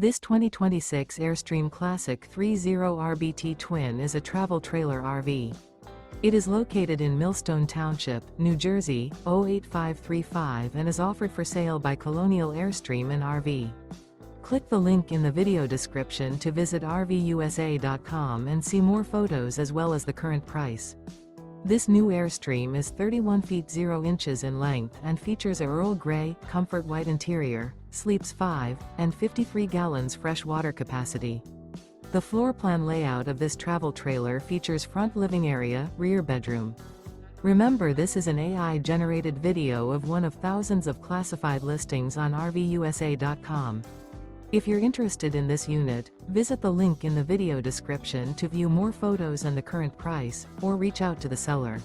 This 2026 Airstream Classic 30 RBT Twin is a travel trailer RV. It is located in Millstone Township, New Jersey, 08535 and is offered for sale by Colonial Airstream RV. Click the link in the video description to visit RVUSA.com and see more photos as well as the current price. This new Airstream is 31 feet 0 inches in length and features a Earl Grey, comfort white interior, sleeps 5, and 53 gallons fresh water capacity. The floor plan layout of this travel trailer features front living area, rear bedroom. Remember, this is an AI-generated video of one of thousands of classified listings on RVUSA.com. If you're interested in this unit, visit the link in the video description to view more photos and the current price, or reach out to the seller.